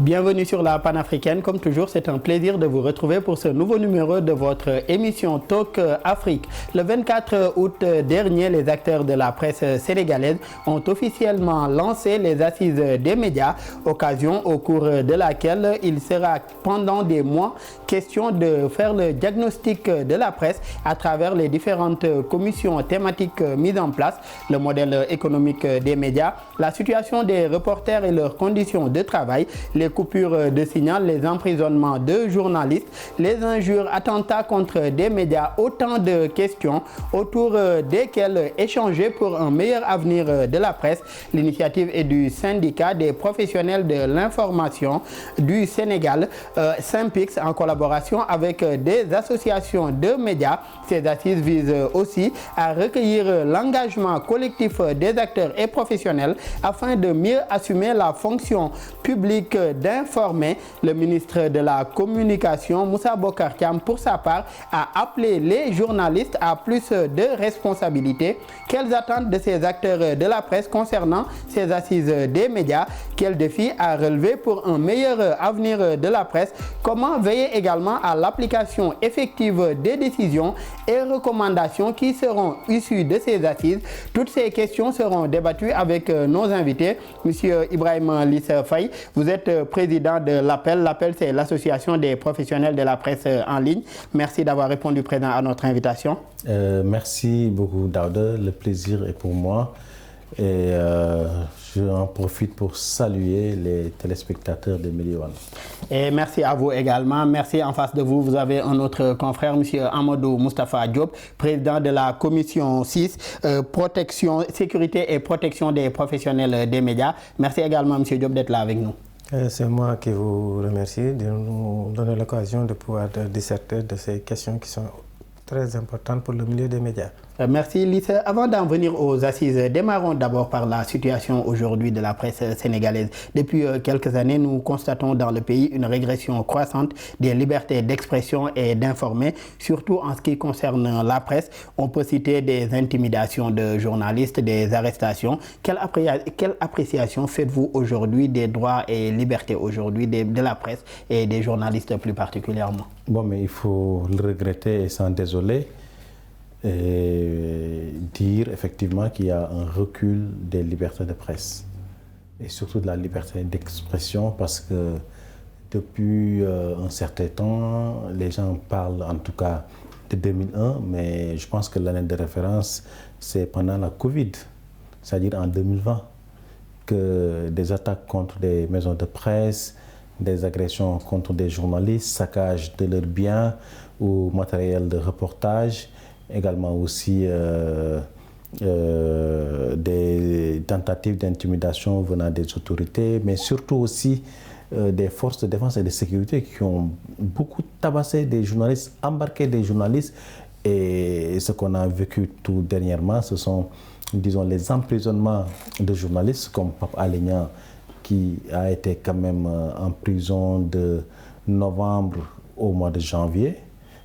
Bienvenue sur la Panafricaine. Comme toujours, c'est un plaisir de vous retrouver pour ce nouveau numéro de votre émission Talk Afrique. Le 24 août dernier, les acteurs de la presse sénégalaise ont officiellement lancé les assises des médias, occasion au cours de laquelle il sera pendant des mois question de faire le diagnostic de la presse à travers les différentes commissions thématiques mises en place, le modèle économique des médias, la situation des reporters et leurs conditions de travail, les coupures de signal, les emprisonnements de journalistes, les injures, attentats contre des médias, autant de questions autour desquelles échanger pour un meilleur avenir de la presse. L'initiative est du syndicat des professionnels de l'information du Sénégal, Synpics, en collaboration avec des associations de médias. Ces assises visent aussi à recueillir l'engagement collectif des acteurs et professionnels afin de mieux assumer la fonction publique d'informer. Le ministre de la Communication, Moussa Bocar Thiam, pour sa part, a appelé les journalistes à plus de responsabilités. Quelles attentes de ces acteurs de la presse concernant ces assises des médias? Quels défis à relever pour un meilleur avenir de la presse? Comment veiller également à l'application effective des décisions et recommandations qui seront issues de ces assises? Toutes ces questions seront débattues avec nos invités. Monsieur Ibrahim Lissa Faye, vous êtes président de l'APPEL. L'APPEL, c'est l'association des professionnels de la presse en ligne. Merci d'avoir répondu présent à notre invitation. Merci beaucoup, Daouda. Le plaisir est pour moi. Et je en profite pour saluer les téléspectateurs de Média One. Et merci à vous également. Merci. En face de vous, vous avez un autre confrère, M. Amadou Moustapha Diop, président de la commission 6, sécurité et protection des professionnels des médias. Merci également, M. Diop, d'être là avec nous. C'est moi qui vous remercie de nous donner l'occasion de pouvoir disserter de ces questions qui sont très importantes pour le milieu des médias. Merci Lissa. Avant d'en venir aux assises, démarrons d'abord par la situation aujourd'hui de la presse sénégalaise. Depuis quelques années, nous constatons dans le pays une régression croissante des libertés d'expression et d'informer, surtout en ce qui concerne la presse. On peut citer des intimidations de journalistes, des arrestations. Quelle appréciation faites-vous aujourd'hui des droits et libertés aujourd'hui de la presse et des journalistes plus particulièrement? Bon, mais il faut le regretter et s'en désoler. Et dire effectivement qu'il y a un recul des libertés de presse et surtout de la liberté d'expression, parce que depuis un certain temps, les gens parlent en tout cas de 2001, mais je pense que l'année de référence, c'est pendant la Covid, c'est-à-dire en 2020, que des attaques contre des maisons de presse, des agressions contre des journalistes, saccage de leurs biens ou matériel de reportage, également aussi des tentatives d'intimidation venant des autorités, mais surtout aussi des forces de défense et de sécurité qui ont beaucoup tabassé des journalistes, embarqué des journalistes. Et ce qu'on a vécu tout dernièrement, ce sont, disons, les emprisonnements de journalistes comme Pape Alé Niang, qui a été quand même en prison de novembre au mois de janvier,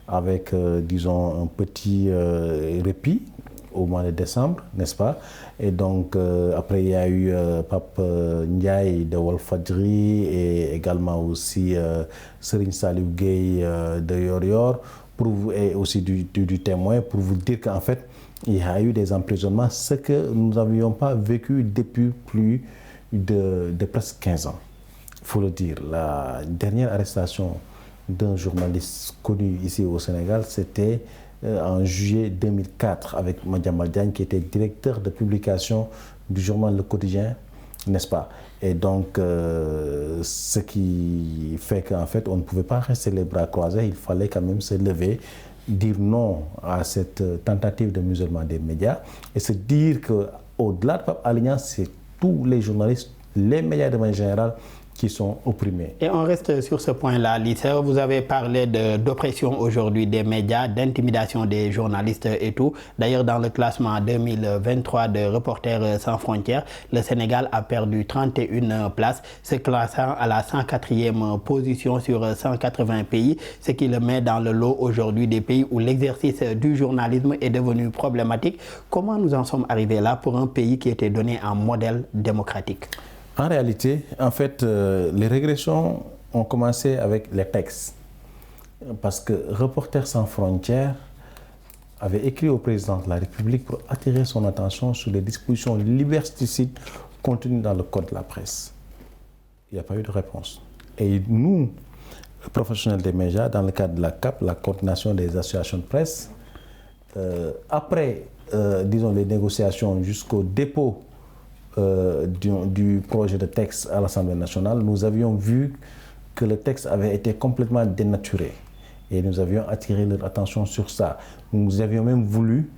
avec, disons, un petit répit au mois de décembre, n'est-ce pas? Et donc, après, il y a eu Pape Ndiaye de Walfadjri et également aussi Serigne Saliou Gueye de Yor Yor, et aussi du Témoin, pour vous dire qu'en fait, il y a eu des emprisonnements, ce que nous n'avions pas vécu depuis plus de presque 15 ans. Il faut le dire. La dernière arrestation d'un journaliste connu ici au Sénégal, c'était en juillet 2004 avec Madiambal Diagne, qui était directeur de publication du journal Le Quotidien, n'est-ce pas? Et donc, ce qui fait qu'en fait, on ne pouvait pas rester les bras croisés, il fallait quand même se lever, dire non à cette tentative de musulman des médias et se dire qu'au-delà de Pape Alé Niang, c'est tous les journalistes, les médias de manière générale, qui sont opprimés. Et on reste sur ce point-là, Lissa. Vous avez parlé d'oppression aujourd'hui des médias, d'intimidation des journalistes et tout. D'ailleurs, dans le classement 2023 de Reporters sans frontières, le Sénégal a perdu 31 places, se classant à la 104e position sur 180 pays, ce qui le met dans le lot aujourd'hui des pays où l'exercice du journalisme est devenu problématique. Comment nous en sommes arrivés là pour un pays qui était donné en modèle démocratique? En réalité, en fait, les régressions ont commencé avec les textes. Parce que Reporters sans frontières avait écrit au président de la République pour attirer son attention sur les dispositions liberticides contenues dans le code de la presse. Il n'y a pas eu de réponse. Et nous, professionnels des médias, dans le cadre de la CAP, la coordination des associations de presse, après, disons, les négociations jusqu'au dépôt du projet de texte à l'Assemblée nationale, nous avions vu que le texte avait été complètement dénaturé. Et nous avions attiré leur attention sur ça. Nous avions même voulu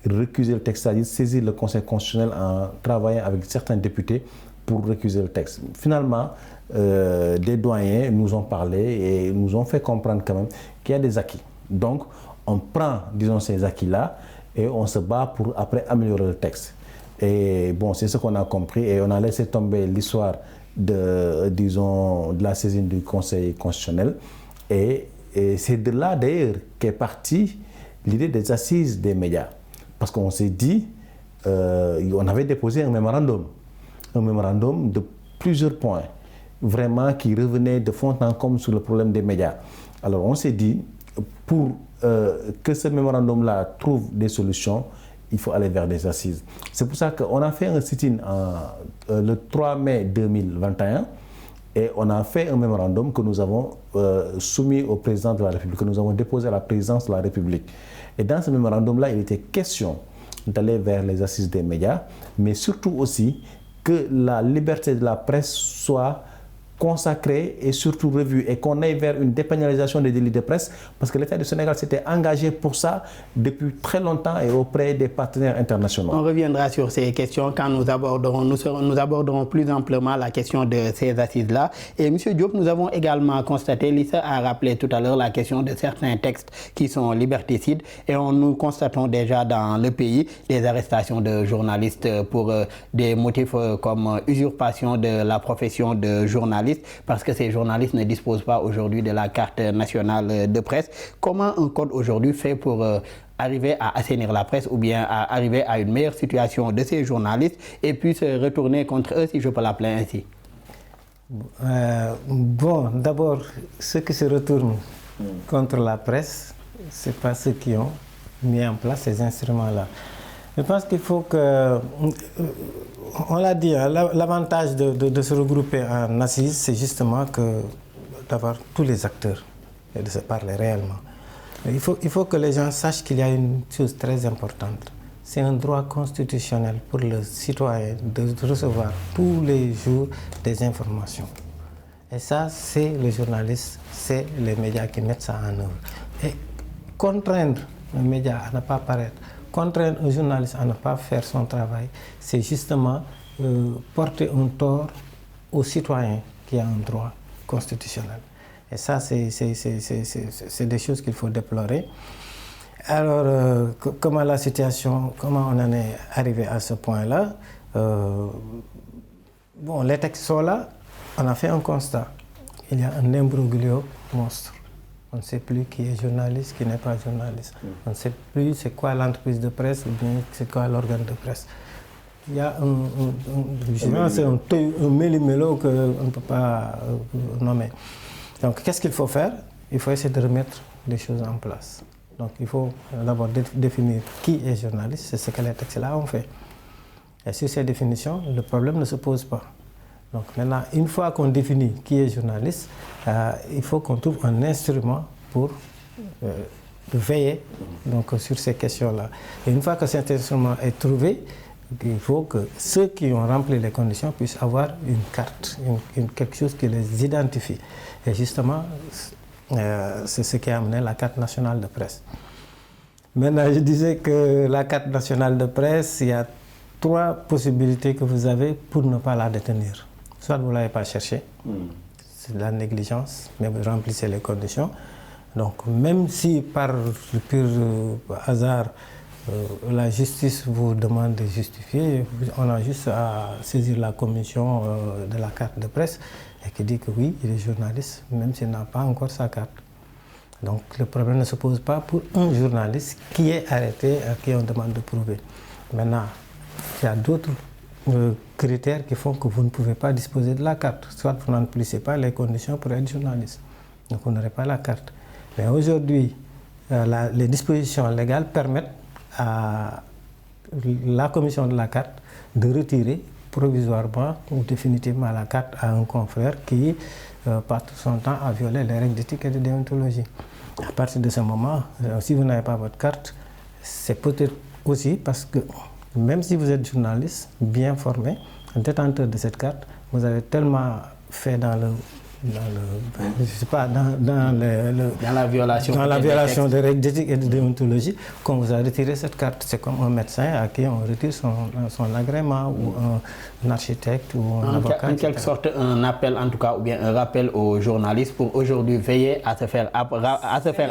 récuser le texte, c'est-à-dire saisir le Conseil constitutionnel en travaillant avec certains députés pour récuser le texte. Finalement, des doyens nous ont parlé et nous ont fait comprendre quand même qu'il y a des acquis. Donc, on prend, disons, ces acquis-là et on se bat pour après améliorer le texte. Et bon, c'est ce qu'on a compris et on a laissé tomber l'histoire de, disons, de la saisine du Conseil constitutionnel. Et c'est de là d'ailleurs qu'est partie l'idée des assises des médias. Parce qu'on s'est dit, on avait déposé un mémorandum de plusieurs points, vraiment qui revenait de fond en comble sur le problème des médias. Alors on s'est dit, pour que ce mémorandum-là trouve des solutions, il faut aller vers des assises. C'est pour ça qu'on a fait un sit-in le 3 mai 2021 et on a fait un mémorandum que nous avons soumis au président de la République, que nous avons déposé à la présidence de la République. Et dans ce mémorandum-là, il était question d'aller vers les assises des médias, mais surtout aussi que la liberté de la presse soit consacrée et surtout revue et qu'on aille vers une dépénalisation des délits de presse parce que l'État du Sénégal s'était engagé pour ça depuis très longtemps et auprès des partenaires internationaux. On reviendra sur ces questions quand nous aborderons plus amplement la question de ces assises-là. Et M. Diop, nous avons également constaté, Lisa a rappelé tout à l'heure la question de certains textes qui sont liberticides et nous constatons déjà dans le pays des arrestations de journalistes pour des motifs comme usurpation de la profession de journaliste parce que ces journalistes ne disposent pas aujourd'hui de la carte nationale de presse. Comment un code aujourd'hui fait pour arriver à assainir la presse ou bien à arriver à une meilleure situation de ces journalistes et puis se retourner contre eux, si je peux l'appeler ainsi? Bon, d'abord, ceux qui se retournent contre la presse, ce n'est pas ceux qui ont mis en place ces instruments-là. Je pense qu'il faut que... On l'a dit, l'avantage de se regrouper en assises, c'est justement d'avoir tous les acteurs et de se parler réellement. Il faut que les gens sachent qu'il y a une chose très importante. C'est un droit constitutionnel pour le citoyen de recevoir tous les jours des informations. Et ça, c'est les journalistes, c'est les médias qui mettent ça en œuvre. Et contraindre un média à ne pas paraître, contraindre un journaliste à ne pas faire son travail, c'est justement porter un tort au citoyen qui a un droit constitutionnel. Et ça, c'est des choses qu'il faut déplorer. Alors, comment la situation, comment on en est arrivé à ce point-là? Bon, les textes sont là, on a fait un constat. Il y a un imbroglio monstre. On ne sait plus qui est journaliste, qui n'est pas journaliste. On ne sait plus c'est quoi l'entreprise de presse ou bien c'est quoi l'organe de presse. Il y a un méli-mélo qu'on ne peut pas nommer. Donc, qu'est-ce qu'il faut faire? Il faut essayer de remettre les choses en place. Donc, il faut d'abord définir qui est journaliste, c'est ce que les textes-là ont fait. Et sur ces définitions, le problème ne se pose pas. Donc maintenant, une fois qu'on définit qui est journaliste, il faut qu'on trouve un instrument pour veiller donc, sur ces questions-là. Et une fois que cet instrument est trouvé, il faut que ceux qui ont rempli les conditions puissent avoir une carte, quelque chose qui les identifie. Et justement, c'est ce qui a amené la carte nationale de presse. Maintenant, je disais que la carte nationale de presse, il y a 3 possibilités que vous avez pour ne pas la détenir. Soit vous ne l'avez pas cherché, c'est de la négligence, mais vous remplissez les conditions. Donc même si par pur hasard, la justice vous demande de justifier, on a juste à saisir la commission de la carte de presse et qui dit que oui, il est journaliste, même s'il n'a pas encore sa carte. Donc le problème ne se pose pas pour un journaliste qui est arrêté, à qui on demande de prouver. Maintenant, il y a d'autres critères qui font que vous ne pouvez pas disposer de la carte. Soit vous n'emplissez pas les conditions pour être journaliste. Donc vous n'aurez pas la carte. Mais aujourd'hui, les dispositions légales permettent à la commission de la carte de retirer provisoirement ou définitivement la carte à un confrère qui passe son temps à violer les règles d'éthique et de déontologie. À partir de ce moment, si vous n'avez pas votre carte, c'est peut-être aussi parce que même si vous êtes journaliste, bien formé, détenteur de cette carte, vous avez tellement fait dans la violation des règles d'éthique et de déontologie qu'on vous a retiré cette carte. C'est comme un médecin à qui on retire son agrément ou un architecte ou un avocat. En quelque sorte, un appel en tout cas, ou bien un rappel aux journalistes pour aujourd'hui veiller à se faire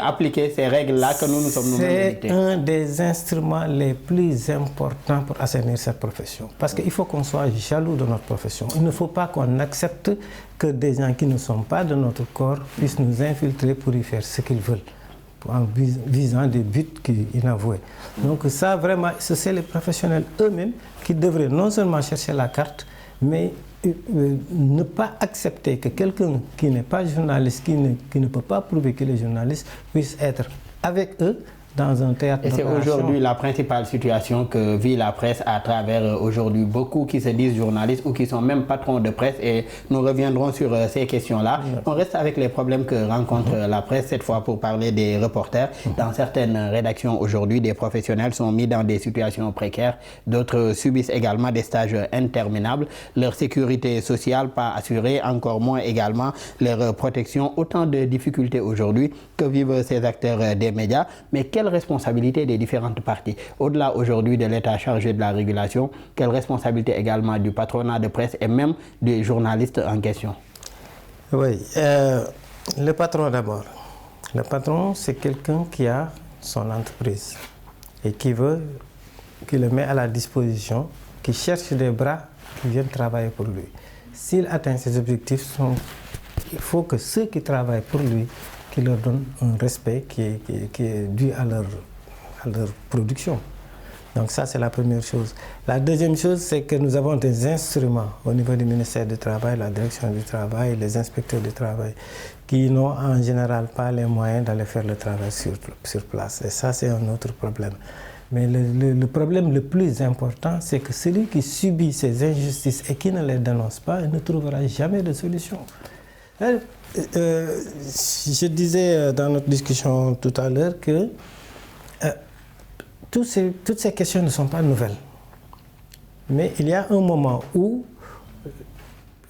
appliquer ces règles-là que nous sommes nous-mêmes. C'est un des instruments les plus importants pour assainir cette profession. Parce qu'il faut qu'on soit jaloux de notre profession. Il ne faut pas qu'on accepte que des gens qui ne sont pas de notre corps puissent nous infiltrer pour y faire ce qu'ils veulent, en visant des buts inavoués. Donc ça, vraiment, c'est les professionnels eux-mêmes qui devraient non seulement chercher la carte, mais ne pas accepter que quelqu'un qui n'est pas journaliste, qui ne peut pas prouver qu'il est journaliste, puisse être avec eux dans un théâtre. Et c'est aujourd'hui la principale situation que vit la presse à travers aujourd'hui beaucoup qui se disent journalistes ou qui sont même patrons de presse, et nous reviendrons sur ces questions-là. On reste avec les problèmes que rencontre la presse, cette fois pour parler des reporters. Dans certaines rédactions aujourd'hui, des professionnels sont mis dans des situations précaires, d'autres subissent également des stages interminables, leur sécurité sociale pas assurée, encore moins également leur protection. Autant de difficultés aujourd'hui que vivent ces acteurs des médias. Mais quelle responsabilité des différentes parties? Au-delà aujourd'hui de l'État chargé de la régulation, quelle responsabilité également du patronat de presse et même des journalistes en question? Oui, le patron d'abord. Le patron, c'est quelqu'un qui a son entreprise et qui le met à la disposition, qui cherche des bras qui viennent travailler pour lui. S'il atteint ses objectifs, il faut que ceux qui travaillent pour lui, qui leur donnent un respect qui est dû à leur production. Donc ça, c'est la première chose. La deuxième chose, c'est que nous avons des instruments au niveau du ministère du Travail, la direction du travail, les inspecteurs du travail, qui n'ont en général pas les moyens d'aller faire le travail sur place. Et ça, c'est un autre problème. Mais le problème le plus important, c'est que celui qui subit ces injustices et qui ne les dénonce pas, il ne trouvera jamais de solution. Je disais dans notre discussion tout à l'heure que toutes ces questions ne sont pas nouvelles. Mais il y a un moment où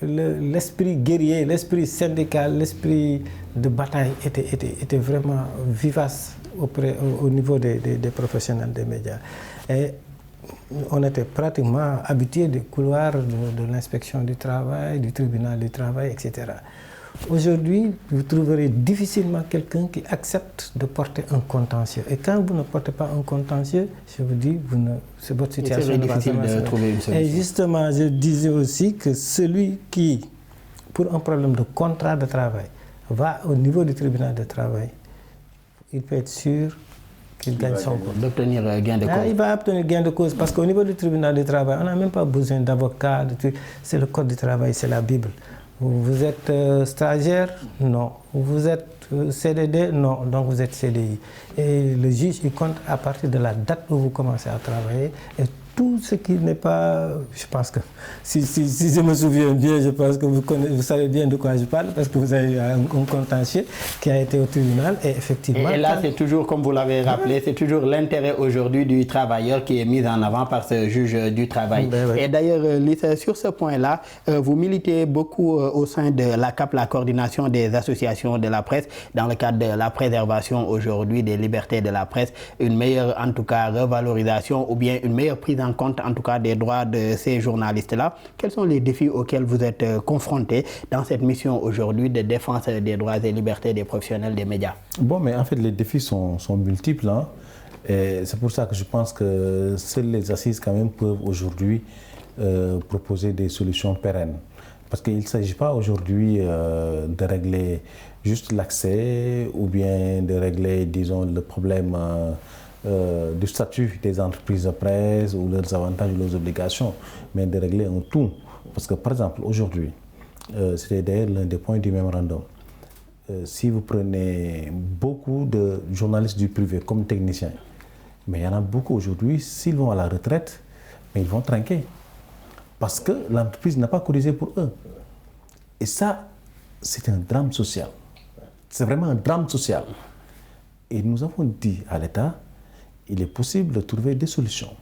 l'esprit guerrier, l'esprit syndical, l'esprit de bataille était vraiment vivace au niveau des professionnels des médias. Et on était pratiquement habitués des couloirs de l'inspection du travail, du tribunal du travail, etc. Aujourd'hui, vous trouverez difficilement quelqu'un qui accepte de porter un contentieux. Et quand vous ne portez pas un contentieux, je vous dis, c'est votre situation. C'est difficile de trouver une solution. Et justement, je disais aussi que celui qui, pour un problème de contrat de travail, va au niveau du tribunal de travail, il peut être sûr qu'il gagne son cause. D'obtenir gain de cause. Il va obtenir gain de cause parce qu'au niveau du tribunal du travail, on n'a même pas besoin d'avocat. C'est le code du travail, c'est la Bible. Vous êtes stagiaire? Non. Vous êtes CDD? Non. Donc vous êtes CDI. Et le juge, il compte à partir de la date où vous commencez à travailler. Et tout ce qui n'est pas... Je pense que, si je me souviens bien, je pense que vous savez bien de quoi je parle, parce que vous avez un contentieux qui a été au tribunal, et effectivement... Et là, c'est toujours, comme vous l'avez rappelé, c'est toujours l'intérêt aujourd'hui du travailleur qui est mis en avant par ce juge du travail. Oui. Et d'ailleurs, Lisa, sur ce point-là, vous militez beaucoup au sein de la CAP, la coordination des associations de la presse, dans le cadre de la préservation aujourd'hui des libertés de la presse, une meilleure, en tout cas, revalorisation ou bien une meilleure prise en compte, en tout cas, des droits de ces journalistes-là. Quels sont les défis auxquels vous êtes confrontés dans cette mission aujourd'hui de défense des droits et libertés des professionnels des médias? Bon, mais en fait, les défis sont multiples. Hein, et c'est pour ça que je pense que seules les assises, quand même, peuvent aujourd'hui proposer des solutions pérennes. Parce qu'il ne s'agit pas aujourd'hui de régler juste l'accès ou bien de régler, disons, le problème du statut des entreprises de presse ou leurs avantages ou leurs obligations, mais de régler un tout. Parce que par exemple, aujourd'hui, c'était d'ailleurs l'un des points du mémorandum, si vous prenez beaucoup de journalistes du privé comme techniciens, mais il y en a beaucoup aujourd'hui, s'ils vont à la retraite, mais ils vont trinquer. Parce que l'entreprise n'a pas cotisé pour eux. Et ça, c'est un drame social. C'est vraiment un drame social. Et nous avons dit à l'État, il est possible de trouver des solutions.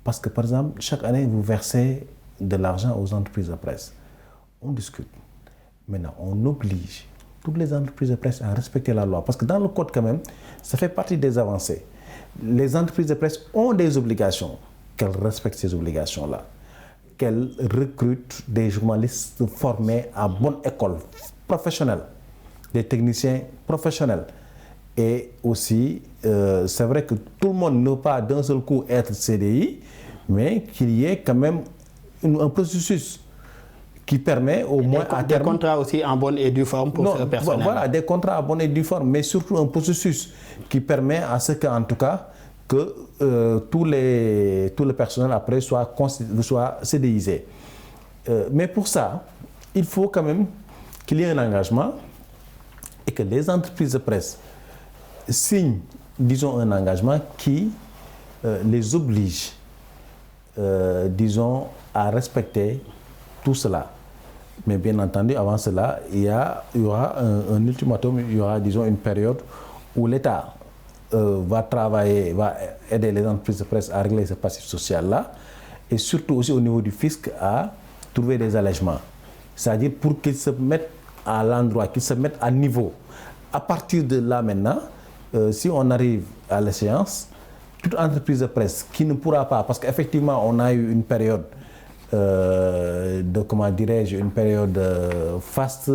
Parce que, par exemple, chaque année, vous versez de l'argent aux entreprises de presse. On discute. Maintenant, on oblige toutes les entreprises de presse à respecter la loi. Parce que dans le code, quand même, ça fait partie des avancées. Les entreprises de presse ont des obligations, qu'elles respectent ces obligations-là, qu'elles recrutent des journalistes formés à bonne école professionnelle, des techniciens professionnels. Et aussi, c'est vrai que tout le monde ne peut pas d'un seul coup être CDI, mais qu'il y ait quand même un processus qui permet au moins à des contrats aussi en bonne et due forme pour ce personnel. Voilà, des contrats en bonne et due forme, mais surtout un processus qui permet à ce qu'en tout cas, que tout le personnel après soit CDIsé. Mais pour ça, il faut quand même qu'il y ait un engagement et que les entreprises de presse signent, disons, un engagement qui les oblige, disons, à respecter tout cela. Mais bien entendu, avant cela, il y aura un ultimatum, il y aura, disons, une période où l'État va travailler, va aider les entreprises de presse à régler ce passif social-là, et surtout aussi au niveau du fisc à trouver des allègements. C'est-à-dire pour qu'ils se mettent à l'endroit, qu'ils se mettent à niveau. À partir de là maintenant, si on arrive à l'échéance, toute entreprise de presse qui ne pourra pas, parce qu'effectivement on a eu une période une période faste,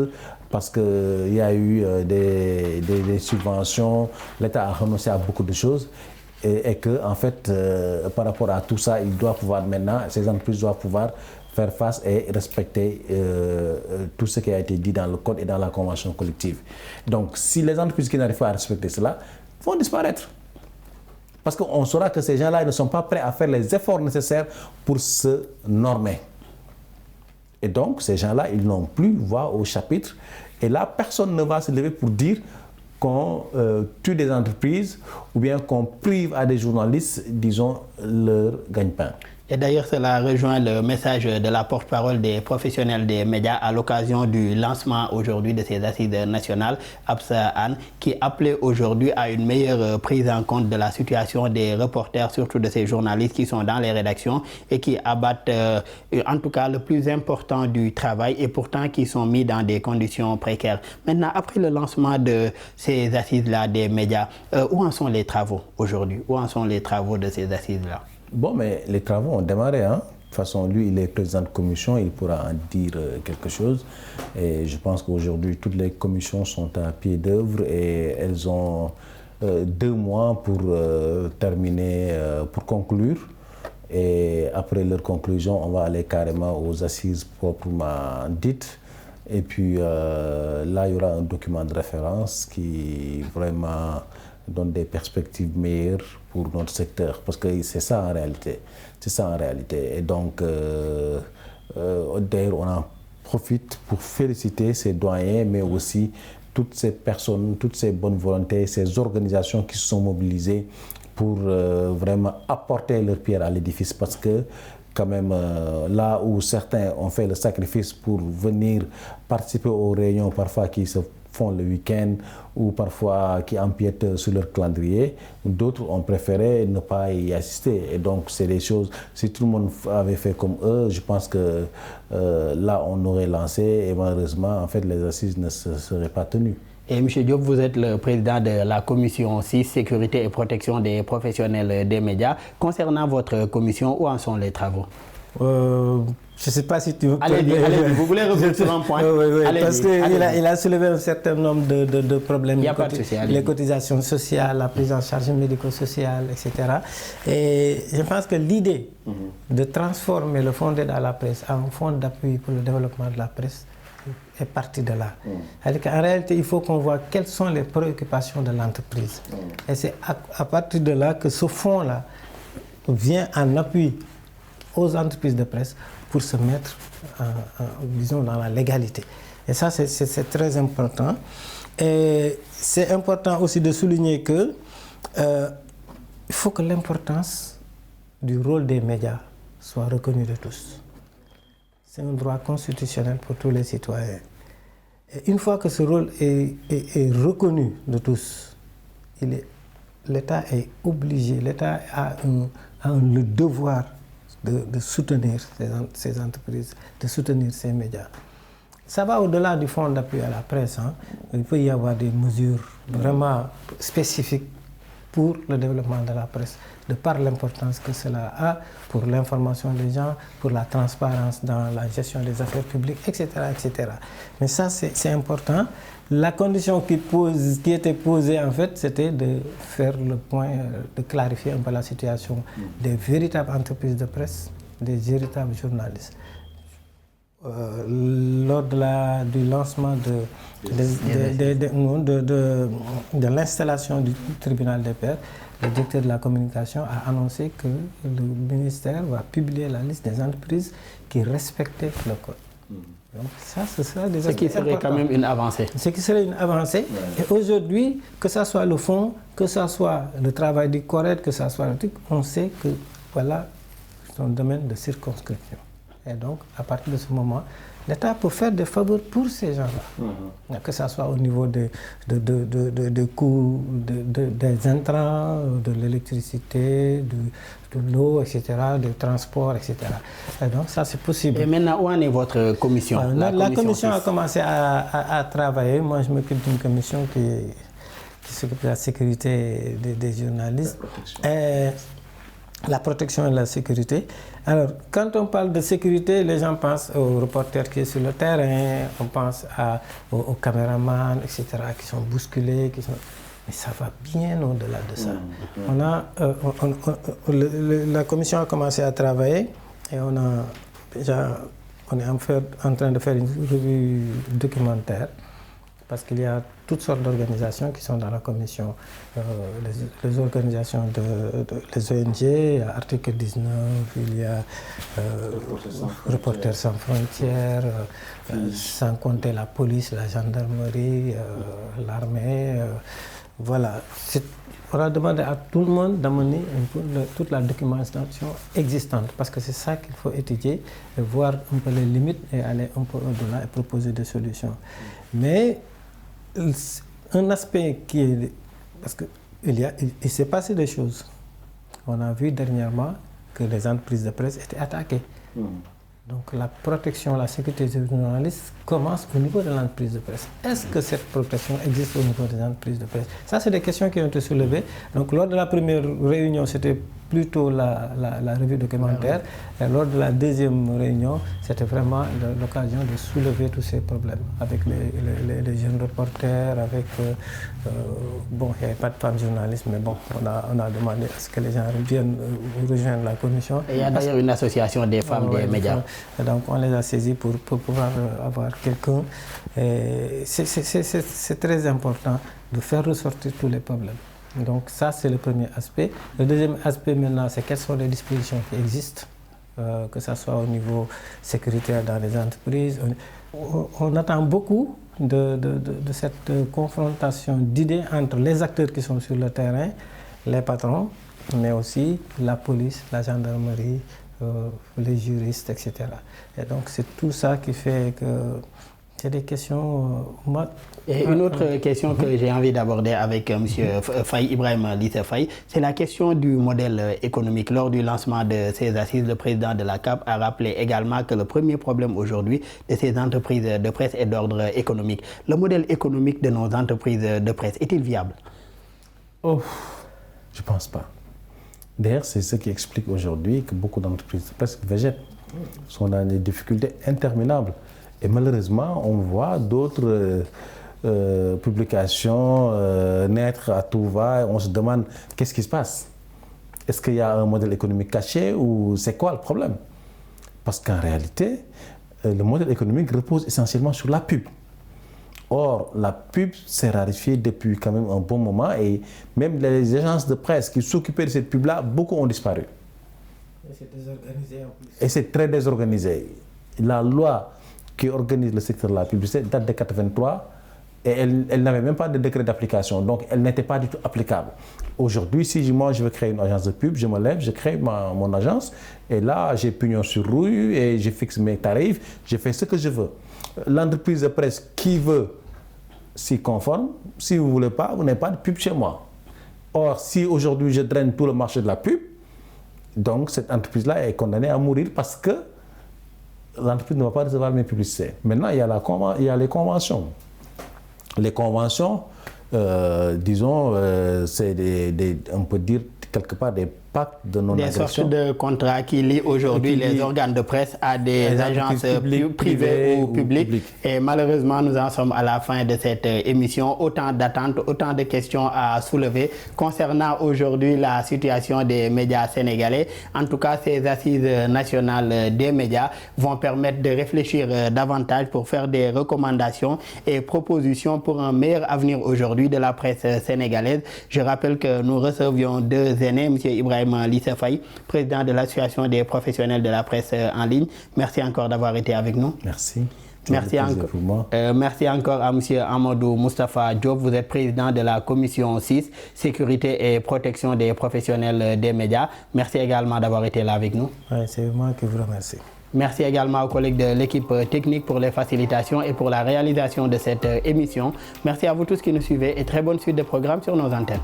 parce qu'il y a eu des subventions, l'État a renoncé à beaucoup de choses, et que en fait, par rapport à tout ça, il doit pouvoir maintenant, ces entreprises doivent pouvoir faire face et respecter tout ce qui a été dit dans le code et dans la convention collective. Donc, si les entreprises qui n'arrivent pas à respecter cela vont disparaître. Parce qu'on saura que ces gens-là ne sont pas prêts à faire les efforts nécessaires pour se normer. Et donc, ces gens-là, ils n'ont plus voix au chapitre. Et là, personne ne va se lever pour dire qu'on tue des entreprises ou bien qu'on prive à des journalistes, disons, leur gagne-pain. Et d'ailleurs, cela rejoint le message de la porte-parole des professionnels des médias à l'occasion du lancement aujourd'hui de ces assises nationales, Absa Anne, qui appelait aujourd'hui à une meilleure prise en compte de la situation des reporters, surtout de ces journalistes qui sont dans les rédactions et qui abattent en tout cas le plus important du travail et pourtant qui sont mis dans des conditions précaires. Maintenant, après le lancement de ces assises-là des médias, où en sont les travaux aujourd'hui? Où en sont les travaux de ces assises-là? Bon, mais les travaux ont démarré. Hein. De toute façon, lui, il est président de commission, il pourra en dire quelque chose. Et je pense qu'aujourd'hui, toutes les commissions sont à pied d'œuvre et elles ont 2 mois pour terminer, pour conclure. Et après leur conclusion, on va aller carrément aux assises proprement dites. Et puis là, il y aura un document de référence qui vraiment donne des perspectives meilleures pour notre secteur, parce que c'est ça en réalité. C'est ça en réalité. Et donc, d'ailleurs, on en profite pour féliciter ces doyens, mais aussi toutes ces personnes, toutes ces bonnes volontés, ces organisations qui se sont mobilisées pour vraiment apporter leur pierre à l'édifice, parce que quand même, là où certains ont fait le sacrifice pour venir participer aux réunions parfois qui se font le week-end ou parfois qui empiètent sur leur calendrier, d'autres ont préféré ne pas y assister. Et donc, c'est des choses, si tout le monde avait fait comme eux, je pense que là, on aurait lancé et malheureusement, en fait, les assises ne se seraient pas tenues. Et M. Diop, vous êtes le président de la commission 6, sécurité et protection des professionnels des médias. Concernant votre commission, où en sont les travaux? Je ne sais pas si tu veux... Allez-y, vous voulez revenir sur un point? Oui, parce qu'il a soulevé un certain nombre de problèmes. Il n'y a pas de souci, les cotisations sociales, la prise en charge médico-sociale, etc. Et je pense que l'idée de transformer le fonds d'aide à la presse en fonds d'appui pour le développement de la presse est parti de là. C'est-à-dire qu'en réalité, il faut qu'on voit quelles sont les préoccupations de l'entreprise. Et c'est à partir de là que ce fonds-là vient en appui aux entreprises de presse pour se mettre, disons, dans la légalité. Et ça, c'est très important. Et c'est important aussi de souligner que il faut que l'importance du rôle des médias soit reconnue de tous. C'est un droit constitutionnel pour tous les citoyens. Et une fois que ce rôle est reconnu de tous, l'État est obligé, l'État a le devoir de soutenir ces entreprises, de soutenir ces médias. Ça va au-delà du fonds d'appui à la presse. Hein. Il peut y avoir des mesures vraiment spécifiques pour le développement de la presse, de par l'importance que cela a pour l'information des gens, pour la transparence dans la gestion des affaires publiques, etc. etc. Mais ça, c'est important. La condition qui était posée, en fait, c'était de faire le point, de clarifier un peu la situation des véritables entreprises de presse, des véritables journalistes. Lors du lancement de l'installation du tribunal des pairs, le directeur de la communication a annoncé que le ministère va publier la liste des entreprises qui respectaient le code. Donc ça, ce sera des aspects Ce qui serait importants. quand même une avancée. Ce qui serait une avancée. Ouais. Et aujourd'hui, que ce soit le fond, que ce soit le travail du correct, que ce soit le truc, on sait que voilà son domaine de circonscription. Et donc, à partir de ce moment, l'État peut faire des faveurs pour ces gens-là. Que ce soit au niveau des coûts des intrants, de l'électricité, de l'eau, etc., du transport, etc. Et donc, ça, c'est possible. Et maintenant, où en est votre commission? La commission a commencé à travailler. Moi, je m'occupe d'une commission qui s'occupe de la sécurité des journalistes. La protection et la sécurité. Alors, quand on parle de sécurité, les gens pensent aux reporters qui sont sur le terrain, on pense aux caméramans, etc., qui sont bousculés, mais ça va bien au-delà de ça. La commission a commencé à travailler et on est en train de faire une revue documentaire parce qu'il y a toutes sortes d'organisations qui sont dans la commission. Les organisations les ONG, Article 19, il y a Reporters sans frontières, sans compter la police, la gendarmerie, l'armée. Voilà. On a demandé à tout le monde d'amener un peu toute la documentation existante parce que c'est ça qu'il faut étudier et voir un peu les limites et aller un peu au-delà et proposer des solutions. Mais un aspect qui est... Parce qu'il s'est passé des choses. On a vu dernièrement que les entreprises de presse étaient attaquées. Donc la protection, la sécurité des journalistes commence au niveau de l'entreprise de presse. Est-ce que cette protection existe au niveau des entreprises de presse? Ça, c'est des questions qui ont été soulevées. Donc lors de la première réunion, c'était plutôt la revue documentaire. Et lors de la deuxième réunion, c'était vraiment l'occasion de soulever tous ces problèmes avec les jeunes reporters, avec... bon, il n'y avait pas de femmes journalistes, mais bon, on a demandé à ce que les gens viennent rejoindre la commission. Et il y a d'ailleurs une association des femmes des médias. Et donc on les a saisis pour pouvoir avoir quelqu'un. C'est très important de faire ressortir tous les problèmes. Donc ça, c'est le premier aspect. Le deuxième aspect maintenant, c'est quelles sont les dispositions qui existent, que ce soit au niveau sécuritaire dans les entreprises. On attend beaucoup de cette confrontation d'idées entre les acteurs qui sont sur le terrain, les patrons, mais aussi la police, la gendarmerie, les juristes, etc. Et donc c'est tout ça qui fait que c'est des questions... Et une autre question que j'ai envie d'aborder avec M. Faye, Ibrahim Lissé Faye, c'est la question du modèle économique. Lors du lancement de ces assises, le président de la CAP a rappelé également que le premier problème aujourd'hui de ces entreprises de presse est d'ordre économique. Le modèle économique de nos entreprises de presse est-il viable? Oh, je ne pense pas. D'ailleurs, c'est ce qui explique aujourd'hui que beaucoup d'entreprises de presse végètent, sont dans des difficultés interminables. Et malheureusement, on voit d'autres publications naître à tout va. On se demande qu'est-ce qui se passe. Est-ce qu'il y a un modèle économique caché ou c'est quoi le problème? Parce qu'en réalité, le modèle économique repose essentiellement sur la pub. Or, la pub s'est raréfiée depuis quand même un bon moment et même les agences de presse qui s'occupaient de cette pub-là, beaucoup ont disparu. Et c'est désorganisé en plus. Et c'est très désorganisé. La loi qui organise le secteur de la publicité date de 1983 et elle n'avait même pas de décret d'application, donc elle n'était pas du tout applicable. Aujourd'hui, si moi je veux créer une agence de pub, je me lève, je crée mon agence et là j'ai pignon sur rue et je fixe mes tarifs, je fais ce que je veux. L'entreprise de presse qui veut s'y conforme, si vous ne voulez pas, vous n'avez pas de pub chez moi. Or, si aujourd'hui je draine tout le marché de la pub, donc cette entreprise-là est condamnée à mourir parce que l'entreprise ne va pas recevoir mes publicités. Maintenant, il y a les conventions. Les conventions, disons, c'est on peut dire quelque part des pactes de non-agression. Des sortes de contrats qui lient aujourd'hui les organes de presse à des agences privées ou publiques. Et malheureusement, nous en sommes à la fin de cette émission. Autant d'attentes, autant de questions à soulever concernant aujourd'hui la situation des médias sénégalais. En tout cas, ces assises nationales des médias vont permettre de réfléchir davantage pour faire des recommandations et propositions pour un meilleur avenir aujourd'hui de la presse sénégalaise. Je rappelle que nous recevions deux aînés, M. Ibrahima Lissa Faye, président de l'association des professionnels de la presse en ligne. Merci encore d'avoir été avec nous. Merci. Merci encore à M. Amadou Moustapha Diop. Vous êtes président de la commission 6, sécurité et protection des professionnels des médias. Merci également d'avoir été là avec nous. Oui, c'est moi qui vous remercie. Merci également aux collègues de l'équipe technique pour les facilitations et pour la réalisation de cette émission. Merci à vous tous qui nous suivez et très bonne suite de programmes sur nos antennes.